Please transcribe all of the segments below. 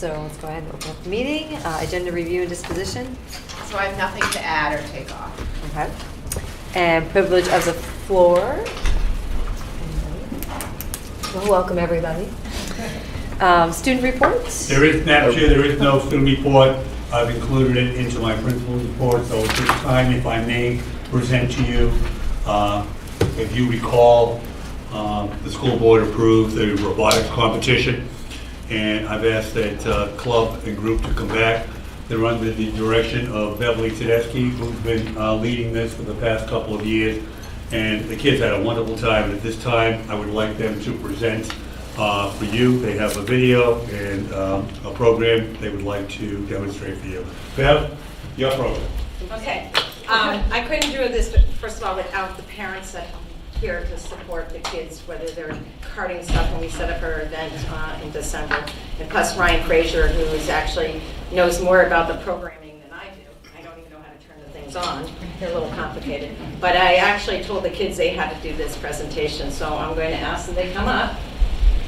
So let's go ahead and open up the meeting. Agenda review and disposition. So I have nothing to add or take off. Okay. And privilege of the floor. Well, welcome everybody. Student reports. There is, Madam Chair, there is no student report. I've included it into my principal's report, so at this time, if I may present to you, if you recall, the school board approved the robotics competition, and I've asked that club and group to come back. They're under the direction of Beverly Tedeschi, who's been leading this for the past couple of years, and the kids had a wonderful time. And at this time, I would like them to present for you. They have a video and a program they would like to demonstrate for you. Bev, your program. Okay. I couldn't do this, but first of all, without the parents that are here to support the kids, whether they're carting stuff when we set up our event in December. And plus Ryan Frazier, who is actually knows more about the programming than I do. I don't even know how to turn the things on. They're a little complicated. But I actually told the kids they had to do this presentation, so I'm going to ask that they come up.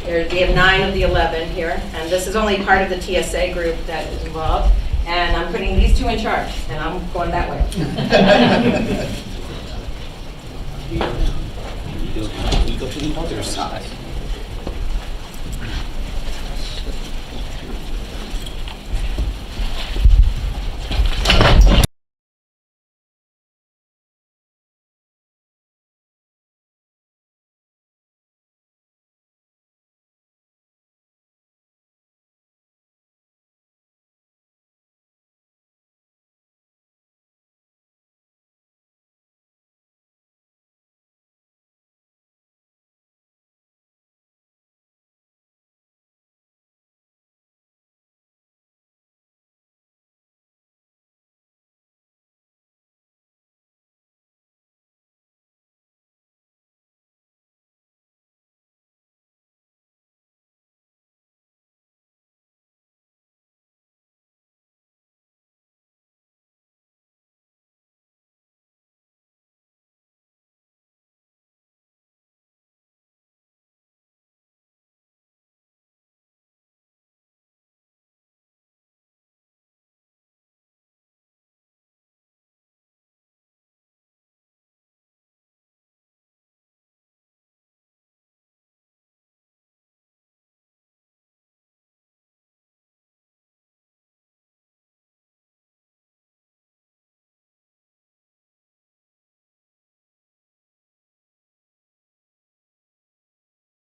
We have 9 of the 11 here, and this is only part of the TSA group that is involved. And I'm putting these 2 in charge, and I'm going that way. You go to the other side.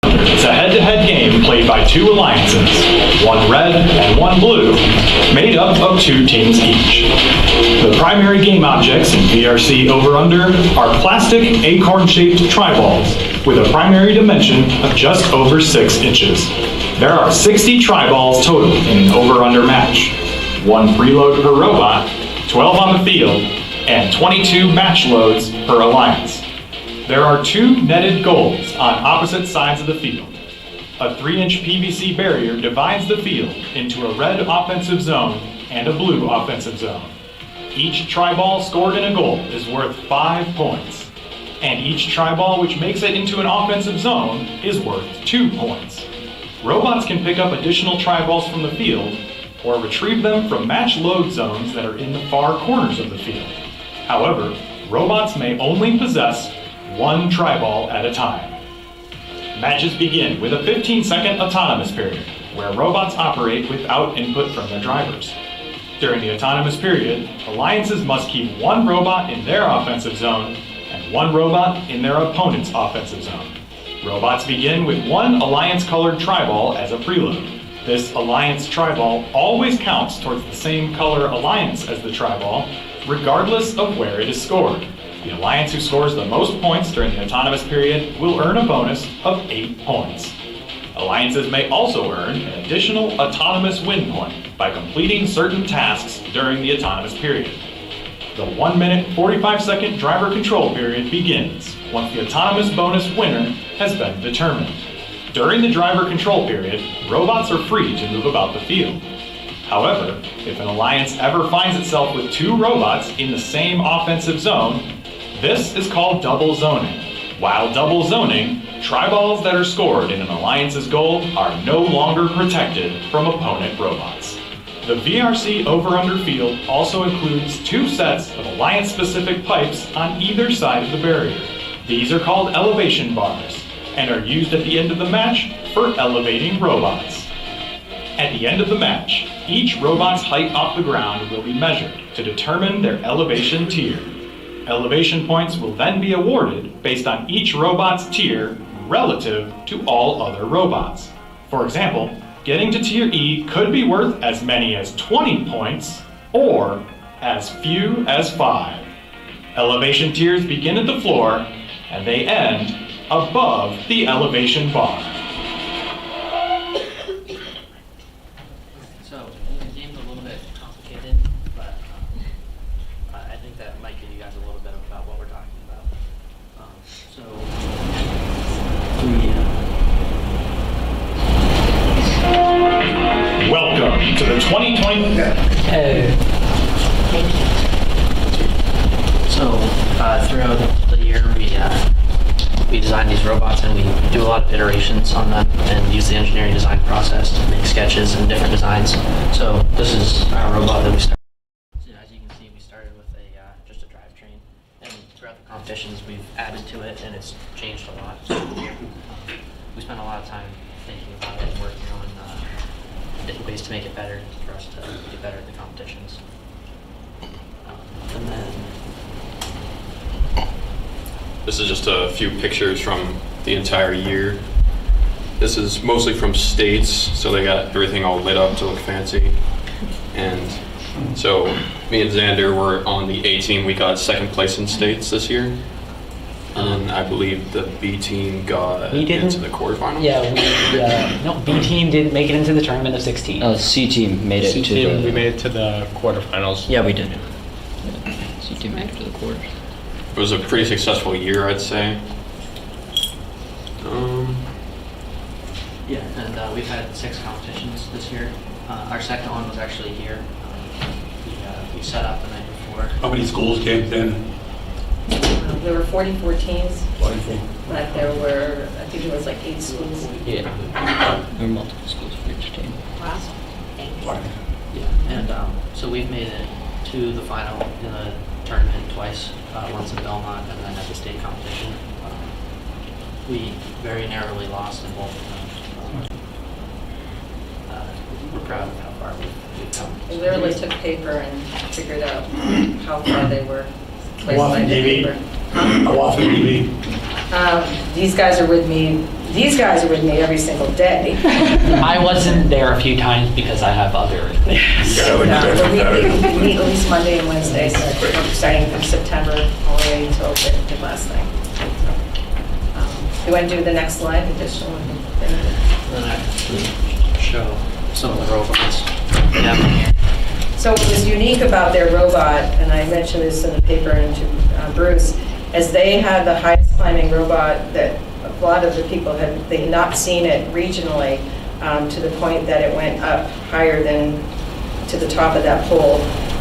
It's a head-to-head game played by 2 alliances, one red and one blue, made up of 2 teams each. The primary game objects in VRC Over-Under are plastic acorn-shaped tri-balls with a primary dimension of just over 6 inches. There are 60 tri-balls total in an over-under match, 1 preload per robot, 12 on the field, and 22 match loads per alliance. There are 2 netted goals on opposite sides of the field. A 3-inch PVC barrier divides the field into a red offensive zone and a blue offensive zone. Each tri-ball scored in a goal is worth 5 points, and each tri-ball which makes it into an offensive zone is worth 2 points. Robots can pick up additional tri-balls from the field or retrieve them from match load zones that are in the far corners of the field. However, robots may only possess 1 tri-ball at a time. Matches begin with a 15-second autonomous period, where robots operate without input from their drivers. During the autonomous period, alliances must keep 1 robot in their offensive zone and 1 robot in their opponent's offensive zone. Robots begin with 1 alliance-colored tri-ball as a preload. This alliance tri-ball always counts towards the same color alliance as the tri-ball, regardless of where it is scored. The alliance who scores the most points during the autonomous period will earn a bonus of 8 points. Alliances may also earn an additional autonomous win point by completing certain tasks during the autonomous period. The 1-minute, 45-second driver control period begins once the autonomous bonus winner has been determined. During the driver control period, robots are free to move about the field. However, if an alliance ever finds itself with 2 robots in the same offensive zone, this is called double zoning. While double zoning, Tri-balls that are scored in an alliance's goal are no longer protected from opponent robots. The VRC over-under field also includes 2 sets of alliance-specific pipes on either side of the barrier. These are called elevation bars and are used at the end of the match for elevating robots. At the end of the match, each robot's height off the ground will be measured to determine their elevation tier. Elevation points will then be awarded based on each robot's tier relative to all other robots. For example, getting to tier E could be worth as many as 20 points or as few as 5. Elevation tiers begin at the floor and they end above the elevation bar. So, the game's a little bit complicated, but I think that might give you guys a little bit about what we're talking about. Welcome to the 2020. Throughout the year, we design these robots and we do a lot of iterations on them and use the engineering design process to make sketches and different designs. So this is our robot that we started. So, as you can see, we started with just a drivetrain, and throughout the competitions, we've added to it, and it's changed a lot. We spent a lot of time thinking about it and working on different ways to make it better for us to get better at the competitions. And then. This is just a few pictures from the entire year. This is mostly from states, so they got everything all lit up to look fancy. And so me and Xander were on the A team. We got 2nd place in states this year. And I believe the B team got into the quarterfinals. Yeah, no, B team didn't make it into the tournament of 16. Oh, C team made it to the... We made it to the quarterfinals. Yeah, we did. C team made it to the quarters. It was a pretty successful year, I'd say. Yeah, and we've had 6 competitions this year. Our second one was actually here. We set up the night before. How many schools came then? There were 44 teams, 44. but there were, I think it was like 8 schools. Yeah. There were multiple schools for each team. Wow. Yeah, and so we've made it to the final in the tournament twice, once in Belmont and then at the state competition. We very narrowly lost in both of them. We're proud of how far we've come. We literally took paper and figured out how far they were placed How often by the do you meet? paper. How often do you meet? These guys are with me. These guys are with me every single day. I wasn't there a few times because I have other things. But we meet at least Monday and Wednesdays, starting from September all the way until the last night. You want to do the next slide, additional thing? Then I can show some of the robots we have in here. So what was unique about their robot, and I mentioned this in the paper and to Bruce, is they had the highest climbing robot that a lot of the people they had not seen it regionally, to the point that it went up higher than to the top of that pole,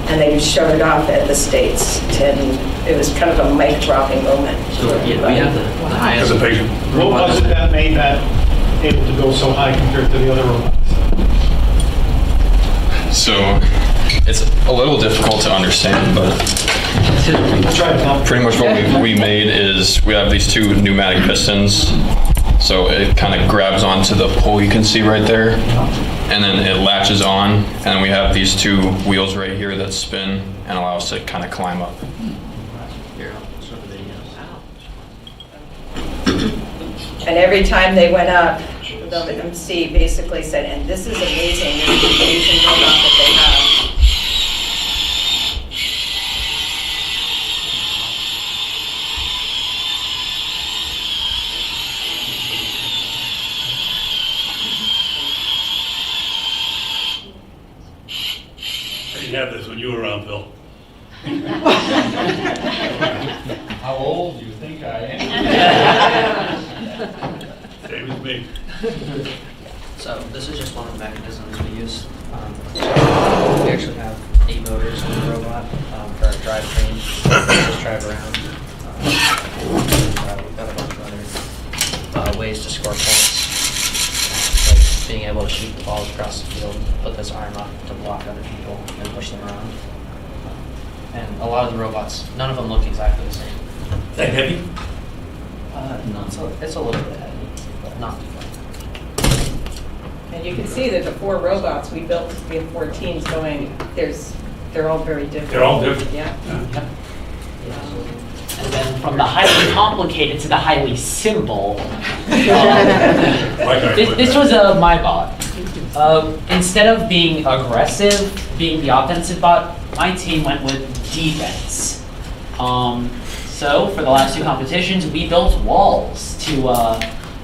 and they showed it off at the States. And it was kind of a mic-dropping moment. So yeah, we have the highest. As a patient. What was it that made that able to go so high compared to the other robots? So it's a little difficult to understand, but Let's try it now. pretty much what we made is we have these 2 pneumatic pistons. So it kind of grabs onto the pole you can see right there, and then it latches on, and then we have these 2 wheels right here that spin and allow us to kind of climb up. Here, I'll show the videos. And every time they went up, the MC basically said, and this is amazing, this is an amazing robot that they have. I didn't have this when you were around, Phil. How old do you think I am? Same as me. So this is just one of the mechanisms we use. We actually have 8 motors in the robot for our drivetrain. Just drive around. We've got a bunch of other ways to score points, like being able to shoot the balls across the field, put this arm up to block other people, and push them around. And a lot of the robots, none of them look exactly the same. Is that heavy? No, it's a little bit heavy, but not too far. And you can see that the 4 robots we built, we have 4 teams going, they're all very different. They're all different. Yeah. Yep. And then from the highly complicated to the highly simple, this was my bot. Instead of being aggressive, being the offensive bot, my team went with defense. So for the last 2 competitions, we built walls to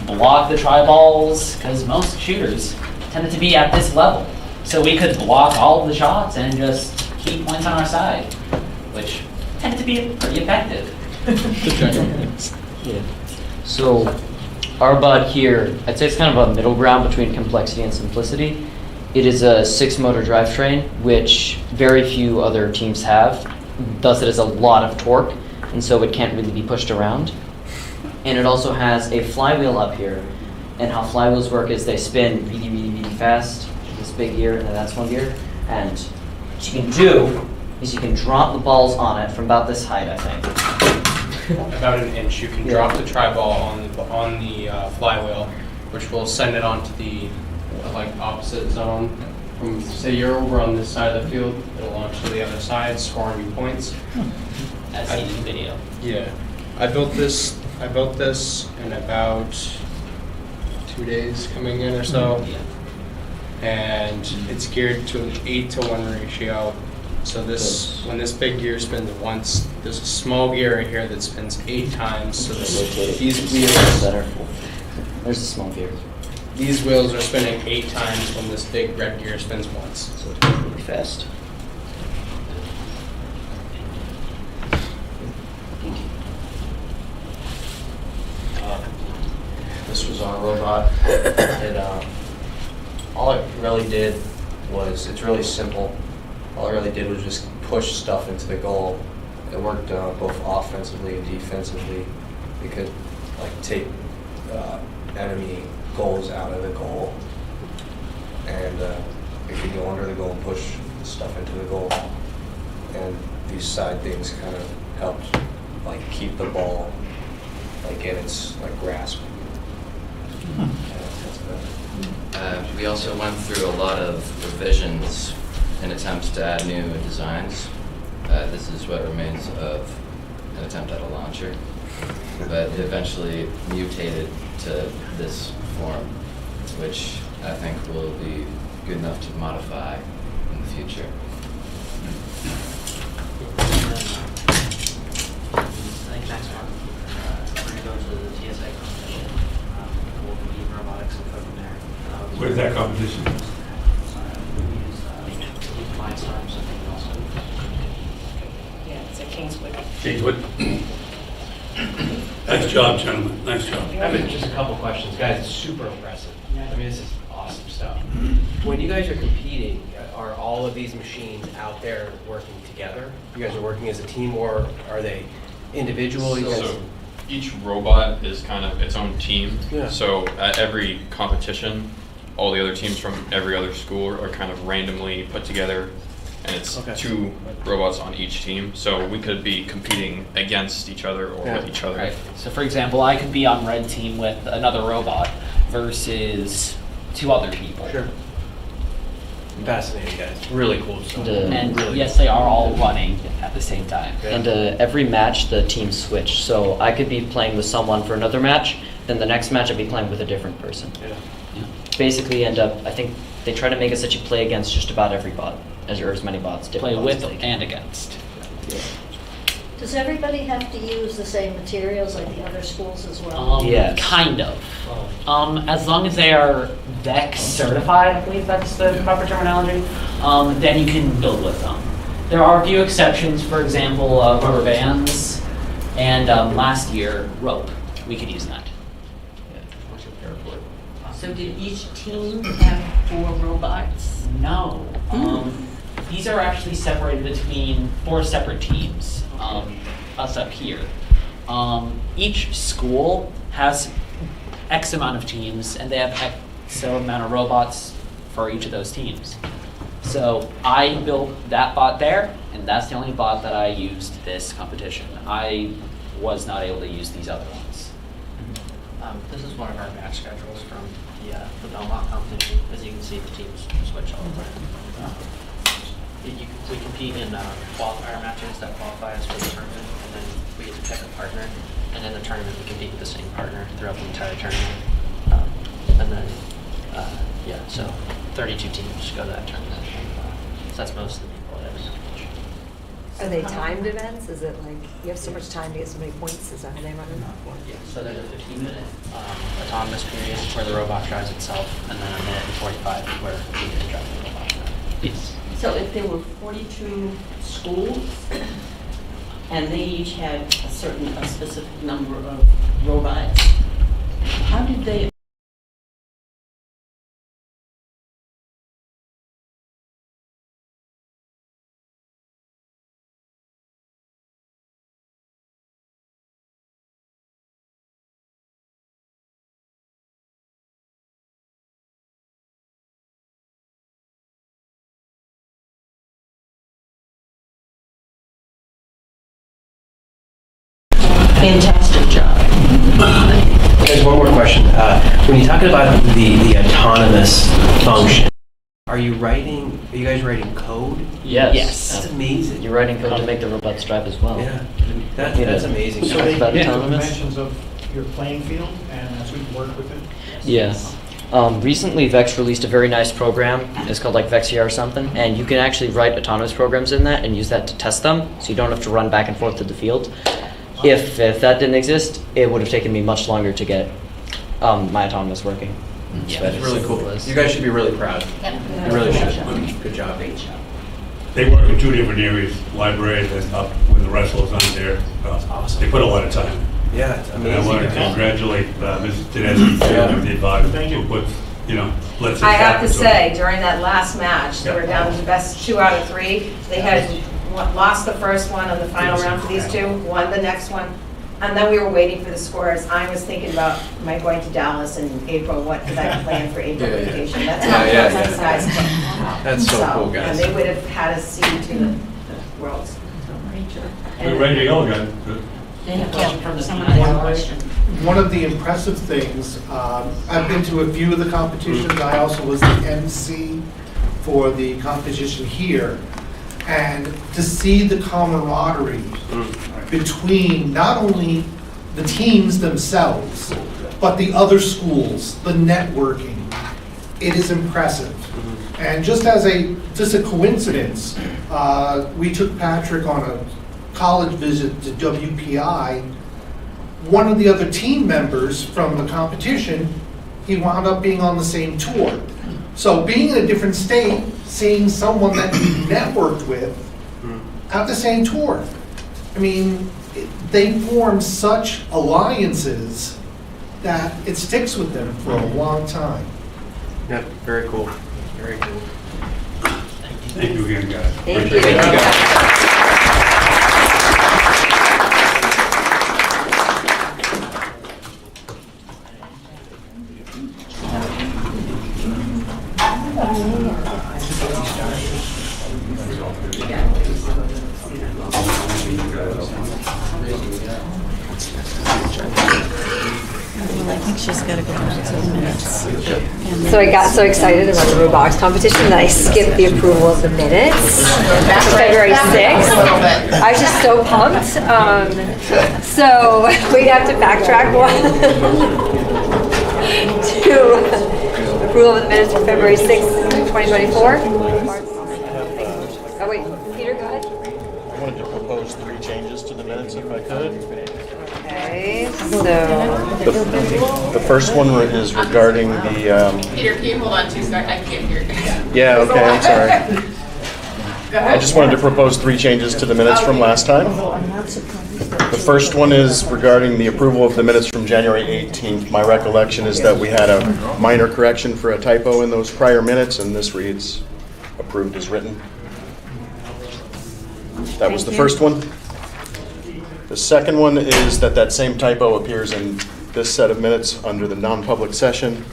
block the tri-balls, because most shooters tended to be at this level. So we could block all of the shots and just keep points on our side, which tended to be pretty effective. Yeah. So our bot here, I'd say it's kind of a middle ground between complexity and simplicity. It is a 6-motor drivetrain, which very few other teams have. Thus, it has a lot of torque, and so it can't really be pushed around. And it also has a flywheel up here. And how flywheels work is they spin really, really, really fast. This big gear, and then that's one gear. And what you can do is you can drop the balls on it from about this height, I think. About an inch. You can drop the tri-ball on the flywheel, which will send it onto the opposite zone. From say you're over on this side of the field, it'll launch to the other side, scoring you points. As seen in the video. Yeah, I built this in about 2 days coming in or so, and it's geared to an 8-to-1 ratio. So when this big gear spins once, there's a small gear right here that spins 8 times. So these wheels, There's a small gear. These wheels are spinning 8 times when this big red gear spins once. So it's really fast. This was our robot. All it really did was, it's really simple. All it really did was just push stuff into the goal. It worked both offensively and defensively. We could take enemy goals out of the goal, and it could go under the goal and push stuff into the goal. And these side things kind of helped keep the ball in its grasp. We also went through a lot of revisions in attempts to add new designs. This is what remains of an attempt at a launcher, but it eventually mutated to this form, which I think will be good enough to modify in the future. I think next month we're going to go to the TSA competition. We'll compete in robotics and go from there. Where's that competition? We use Mindstorms, I think, also. Yeah, it's at Kingswood. Kingswood. Nice job, gentlemen. Nice job. I have just a couple questions. Guys, it's super impressive. I mean, this is awesome stuff. When you guys are competing, are all of these machines out there working together? You guys are working as a team, or are they individual? So each robot is kind of its own team. Yeah. So at every competition, all the other teams from every other school are kind of randomly put together, and it's 2 robots on each team. So we could be competing against each other or with each other. Right. So for example, I could be on red team with another robot versus 2 other people. Sure. Fascinating, guys. Really cool stuff. And yes, they are all running at the same time. And every match, the teams switch. So I could be playing with someone for another match, then the next match I'd be playing with a different person. Yeah. Basically end up, I think they try to make it so you play against just about every bot, or as many bots. Play with and against. Yeah. Does everybody have to use the same materials like the other schools as well? Yes. Kind of. As long as they are VEX certified, I believe that's the proper terminology, then you can build with them. There are a few exceptions, for example, rubber bands, and last year, rope. We could use that. So did each team have 4 robots? No. These are actually separated between 4 separate teams. Us up here. Each school has X amount of teams, and they have X amount of robots for each of those teams. So I built that bot there, and that's the only bot that I used this competition. I was not able to use these other ones. This is one of our match schedules from the Belmont competition. As you can see, the teams switch all the time. We compete in qualifier matches that qualify us for the tournament, and then we get to pick a partner. And in the tournament, we compete with the same partner throughout the entire tournament. And then, so 32 teams go to that tournament. So that's most of the people at every competition. Are they timed events? Is it like, you have so much time to get so many points, is that how they run it? Yeah, so there's a 15-minute autonomous period where the robot drives itself, and then a minute and 45 where we get to drive the robot. Yes. So if there were 42 schools, and they each had a specific number of robots, how did they? Fantastic job. There's one more question. When you're talking about the autonomous function, are you guys writing code? Yes. That's amazing. You're writing code to make the robots drive as well. Yeah, that's amazing. So they About give autonomous? dimensions of your playing field, and as we work with it? Yes. Recently, Vex released a very nice program. It's called like Vexia or something, and you can actually write autonomous programs in that and use that to test them, so you don't have to run back and forth to the field. If that didn't exist, it would have taken me much longer to get my autonomous working. Yeah, that's really cool. You guys should be really proud. You really should. Good job. Great job. They work in two different areas, libraries and up when the wrestlers aren't there. Awesome. They put a lot of time. Yeah, it's And I want to amazing. congratulate Mrs. Tedeschi, the advisor, who puts, lets us I have to happen. say, during that last match, they were down to the best 2 out of 3. They had lost the first one on the final round for these two, won the next one, and then we were waiting for the scores. I was thinking about, am I going to Dallas in April? What did I plan for April vacation? That's how close these guys came. That's so cool, guys. And they would have had us seed to the Worlds. We're ready to go again. Good. They have a question from someone has a question. One of the impressive things, I've been to a few of the competitions. I also was the MC for the competition here. And to see the camaraderie between not only the teams themselves, but the other schools, the networking, it is impressive. And just a coincidence, we took Patrick on a college visit to WPI. One of the other team members from the competition, he wound up being on the same tour. So being in a different state, seeing someone that you networked with at the same tour. I mean, they form such alliances that it sticks with them for a long time. Yeah, very cool. Very cool. Thank you again, guys. Thank Appreciate you. it. I think she's got to go back to the minutes. So I got so excited about the robotics competition that I skipped the approval of the minutes for February 6th. I was just so pumped. So we'd have to backtrack one to approval of the minutes for February 6th, 2024. Oh wait, Peter, go ahead. I wanted to propose 3 changes to the minutes if I could. Okay, so. The first one is regarding the, Peter, can you hold on 2 seconds? I can't hear you. yeah, okay, I'm sorry. Go ahead. I just wanted to propose 3 changes to the minutes from last time. The first one is regarding the approval of the minutes from January 18th. My recollection is that we had a minor correction for a typo in those prior minutes, and this reads approved as written. That was the first one. The second one is that same typo appears in this set of minutes under the non-public session.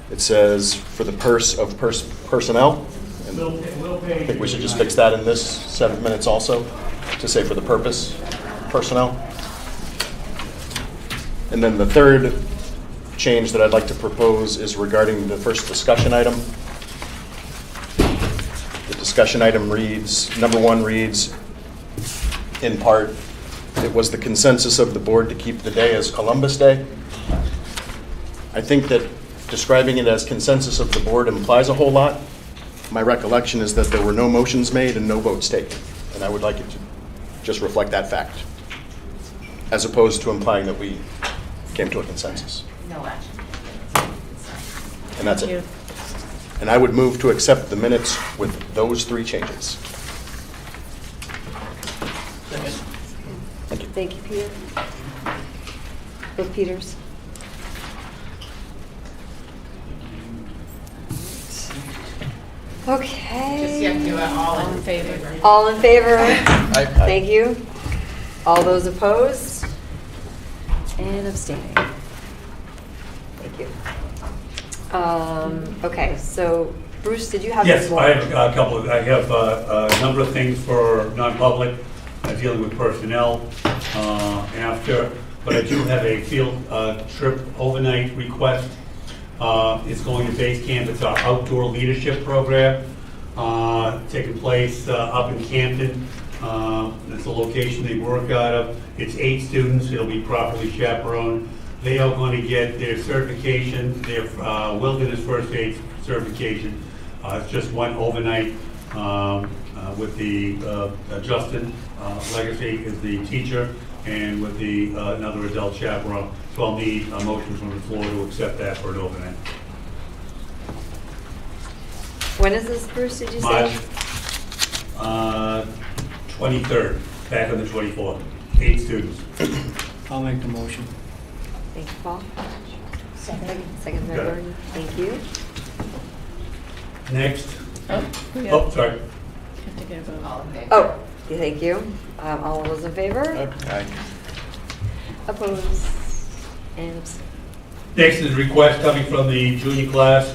It says for the personnel. And I think we should just fix that in this set of minutes also, to say for the purpose personnel. And then the third change that I'd like to propose is regarding the first discussion item. The discussion item reads, number 1 reads, in part, it was the consensus of the board to keep the day as Columbus Day. I think that describing it as consensus of the board implies a whole lot. My recollection is that there were no motions made and no votes taken, and I would like it to just reflect that fact, as opposed to implying that we came to a consensus. No action. And that's it. And I would move to accept the minutes with those 3 changes. Thank you. Thank you, Peter. Both Peters. Okay. Just you have to do it all in favor. All in favor? Aye. Thank you. All those opposed? And abstaining. Thank you. Okay, so Bruce, did you have? Yes, I have a couple of, I have a number of things for non-public, dealing with personnel after, but I do have a field trip overnight request. It's going to base camp. It's our outdoor leadership program, taking place up in Camden. It's a location they work out of. It's 8 students. It'll be properly chaperoned. They are going to get their certification, their wilderness first aid certification. It's just one overnight with the Justin Legacy is the teacher, and with the another adult chaperone. So I'll need a motion from the floor to accept that for an overnight. When is this, Bruce, did you say? March 23rd, back on the 24th. 8 students. I'll make the motion. Thank you, Paul. Second by Got it. Gordon. Thank you. Next. Oh, sorry. Have to get a vote. All in favor. Oh, thank you. All those in favor? Aye. Opposed? And abstained. Next is a request coming from the junior class,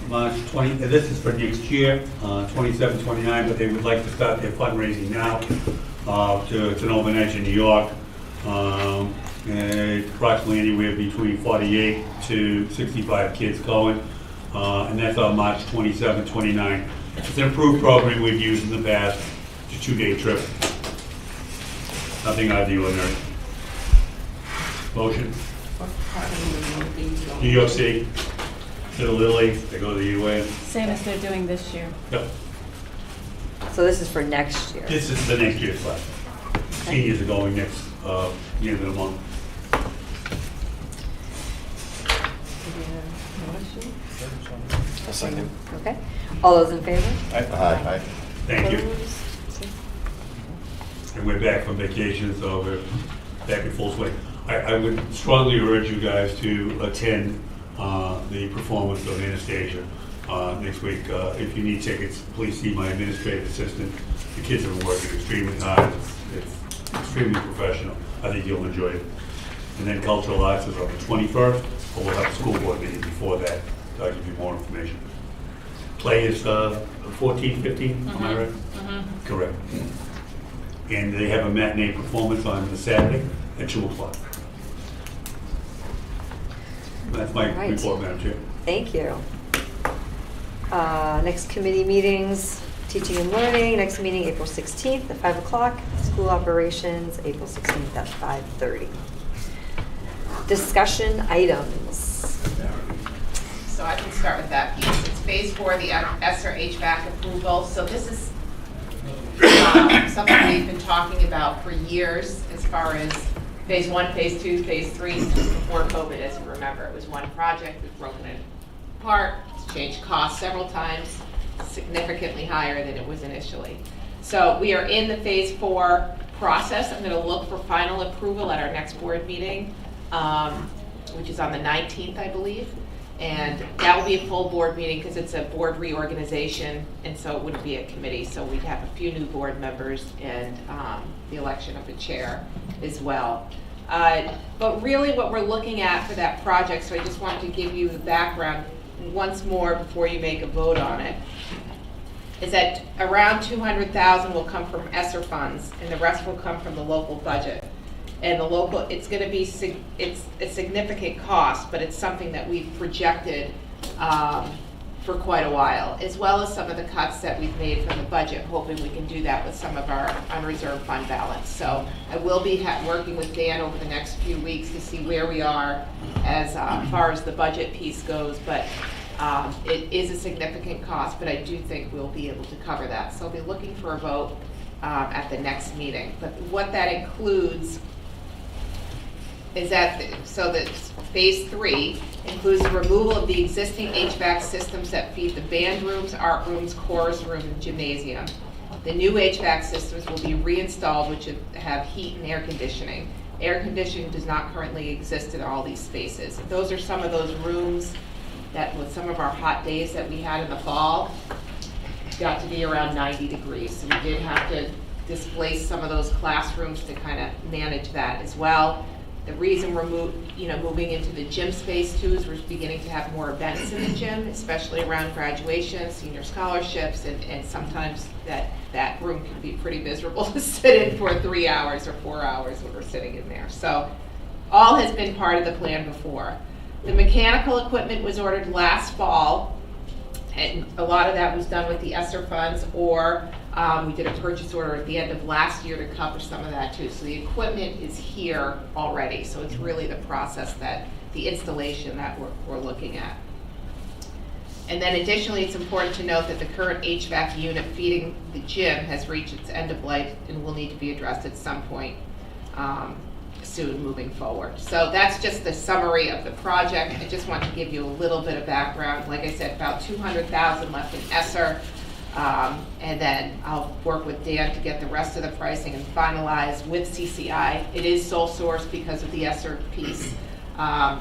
March 20, this is for next year, 27, 29, but they would like to start their fundraising now. It's an overnight in New York. And approximately anywhere between 48 to 65 kids going. And that's on March 27, 29. It's an approved program we've used in the past. It's a 2-day trip. Nothing out of the ordinary. Motion? New York City, to the Little League, they go to the UN. Same as they're doing this year. Yep. So this is for next year? This is the next year's class. Seniors are going next, the end of the month. A second. Okay. All those in favor? Aye. Thank you. Opposed? And we're back from vacation, so we're back in full swing. I would strongly urge you guys to attend the performance of Anastasia next week. If you need tickets, please see my administrative assistant. The kids have been working extremely hard. It's extremely professional. I think you'll enjoy it. And then cultural arts is on the 21st, but we'll have a school board meeting before that. So I'll give you more information. Play is 14, 15, am I right? Mm-hmm. Correct. And they have a matinee performance on the Saturday at 2 o'clock. That's my Right. report, Madam Chair. Thank you. Next committee meetings, teaching and learning, next meeting April 16th at 5 o'clock. School operations, April 16th at 5:30. Discussion items. So I can start with that piece. It's phase 4, the ESSER HVAC approval. So this is something we've been talking about for years as far as phase 1, phase 2, phase 3, since before COVID, as you remember. It was one project, we've broken it apart, it's changed costs several times, significantly higher than it was initially. So we are in the phase 4 process. I'm going to look for final approval at our next board meeting, which is on the 19th, I believe. And that will be a full board meeting because it's a board reorganization, and so it wouldn't be a committee. So we'd have a few new board members and the election of a chair as well. But really what we're looking at for that project, so I just wanted to give you the background once more before you make a vote on it, is that around 200,000 will come from ESSER funds, and the rest will come from the local budget. And the local, it's going to be, it's a significant cost, but it's something that we've projected for quite a while, as well as some of the cuts that we've made from the budget, hoping we can do that with some of our unreserved fund balance. So I will be working with Dan over the next few weeks to see where we are as far as the budget piece goes, but it is a significant cost, but I do think we'll be able to cover that. So I'll be looking for a vote at the next meeting. But what that includes is that, so that phase 3 includes the removal of the existing HVAC systems that feed the band rooms, art rooms, chorus room, and gymnasium. The new HVAC systems will be reinstalled, which have heat and air conditioning. Air conditioning does not currently exist in all these spaces. Those are some of those rooms that with some of our hot days that we had in the fall, got to be around 90 degrees. So we did have to displace some of those classrooms to kind of manage that as well. The reason we're moving into the gym space too is we're beginning to have more events in the gym, especially around graduation, senior scholarships, and sometimes that room can be pretty miserable to sit in for 3 hours or 4 hours when we're sitting in there. So all has been part of the plan before. The mechanical equipment was ordered last fall, and a lot of that was done with the ESSER funds, or we did a purchase order at the end of last year to cover some of that too. So the equipment is here already. So it's really the process that, the installation that we're looking at. And then additionally, it's important to note that the current HVAC unit feeding the gym has reached its end of life and will need to be addressed at some point soon moving forward. So that's just the summary of the project. I just want to give you a little bit of background. Like I said, about 200,000 left in ESSER. And then I'll work with Dan to get the rest of the pricing and finalize with CCI. It is sole source because of the ESSER piece.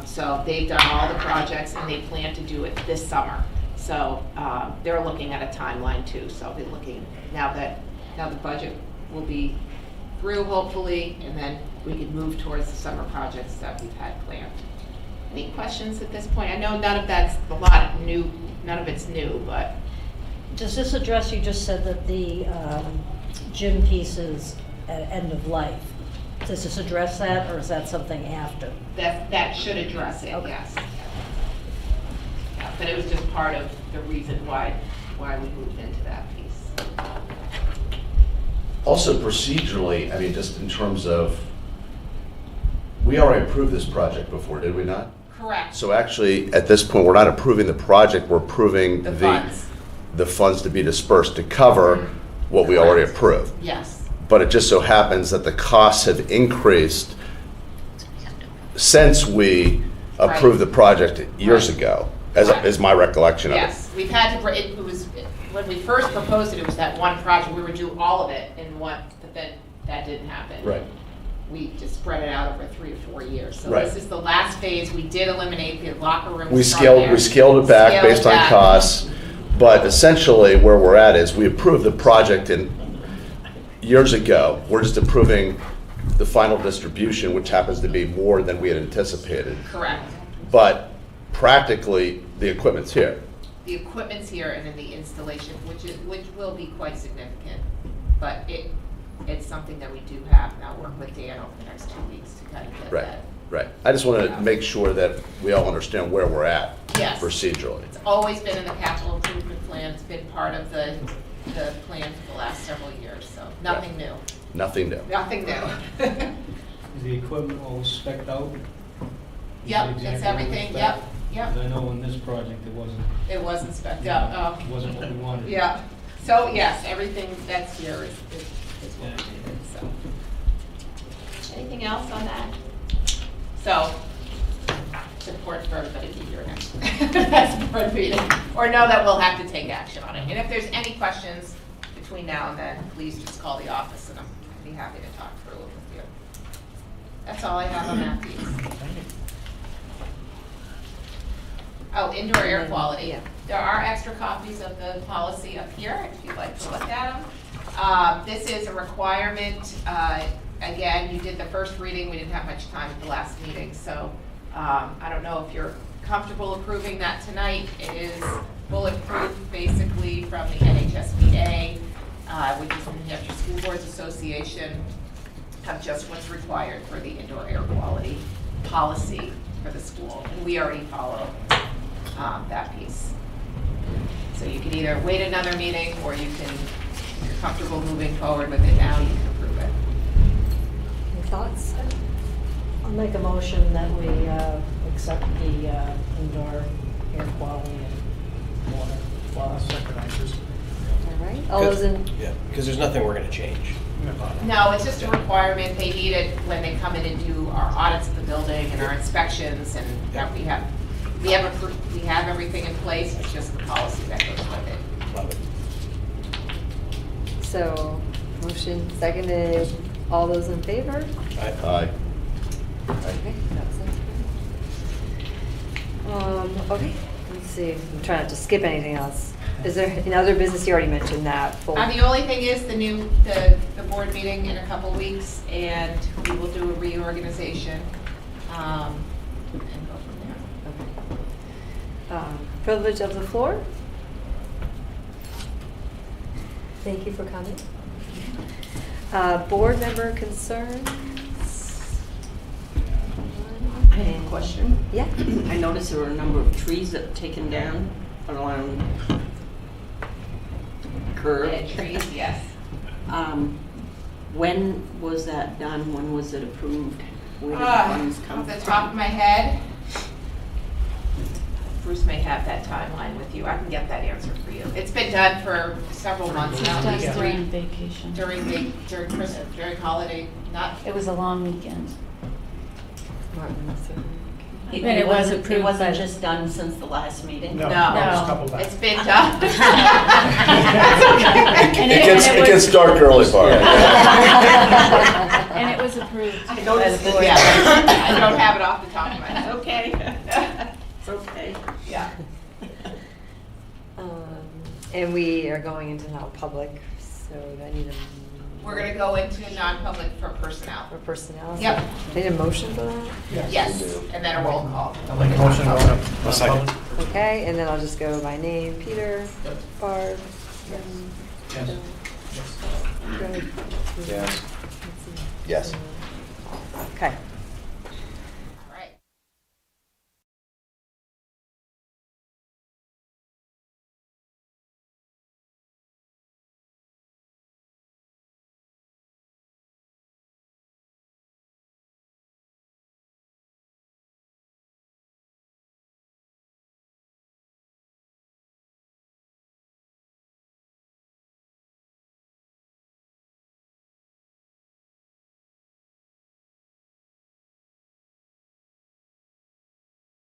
So they've done all the projects and they plan to do it this summer. So they're looking at a timeline too. So I'll be looking now the budget will be through hopefully, and then we can move towards the summer projects that we've had planned. Any questions at this point? I know none of it's new, but. Does this address, you just said that the gym piece is at end of life. Does this address that, or is that something after? That should address it, okay. Yes. Yeah, but it was just part of the reason why we moved into that piece. Also procedurally, I mean, just in terms of, we already approved this project before, did we not? Correct. So actually, at this point, we're not approving the project, we're approving the funds to be dispersed to cover what we already approved. Yes. But it just so happens that the costs have increased since we approved the project years ago, is my recollection of it. Yes, we've had to, it was, when we first proposed it, it was that one project, we would do all of it in one, but then that didn't happen. Right. We just spread it out over 3 or 4 years. So Right. this is the last phase. We did eliminate the locker rooms. We scaled it back based on costs, but essentially where we're at is we approved the project years ago. We're just approving the final distribution, which happens to be more than we had anticipated. Correct. But practically, the equipment's here. The equipment's here, and then the installation, which will be quite significant. But it's something that we do have, and I'll work with Dan over the next 2 weeks to kind of get that. Right. I just want to make sure that we all understand where we're at procedurally. It's always been in the capital improvement plan. It's been part of the plan for the last several years, so nothing new. Nothing new. Nothing new. Is the equipment all spec'd out? Yep, it's everything, yep. Because I know in this project it wasn't. It wasn't spec'd out. It wasn't what we wanted. Yeah. So yes, everything that's here is what we needed. So, anything else on that? So, it's important for everybody to be here next board meeting, or know that we'll have to take action on it. And if there's any questions between now and then, please just call the office, and I'd be happy to talk through it with you. That's all I have on that piece. Oh, indoor air quality. There are extra copies of the policy up here if you'd like to look at them. This is a requirement again, you did the first reading, we didn't have much time at the last meeting, so I don't know if you're comfortable approving that tonight. It is bulletproof, basically, from the NHSBA, which is the New Hampshire School Boards Association, of just what's required for the indoor air quality policy for the school. And we already follow that piece. So you can either wait another meeting, or you can, if you're comfortable moving forward with it now, you can approve it. Any thoughts? I'll make a motion that we accept the indoor air quality and water laws. All right, all those in, Yeah, because there's nothing we're gonna change. No, it's just a requirement. They need it when they come in and do our audits of the building and our inspections, and that we have everything in place. It's just the policy that goes with it. Love it. so, motion seconded, all those in favor? Aye. Okay, that sounds good. Okay, let's see, I'm trying not to skip anything else. Is there, in other business, you already mentioned that. full- The only thing is the board meeting in a couple weeks, and we will do a reorganization, and go from there. Privilege of the floor? Thank you for coming. Board member concerns? I have a question. Yeah. I noticed there were a number of trees that were taken down along curb. Yeah, trees, yes. When was that done? When was it approved? Where did the funds come Off from? the top of my head, Bruce may have that timeline with you. I can get that answer for you. It's been done for several months now. It was These during three- vacation. During Christmas, during holiday, not. It was a long weekend. It And it was wasn't- approved It wasn't by- just done since the last meeting? No, No. it's been done. It gets dark early, Barb. And it was approved. I noticed it. Yeah, I don't have it off the top of my head. Okay. It's okay. Yeah. And we are going into non-public, so I need a. We're gonna go into non-public for personnel. For personnel? Yep. Need a motion for that? Yes, and then a roll call. A second. Okay, and then I'll just go by name. Peter? Barb? Yes. Greg? Yes. Yes. Okay.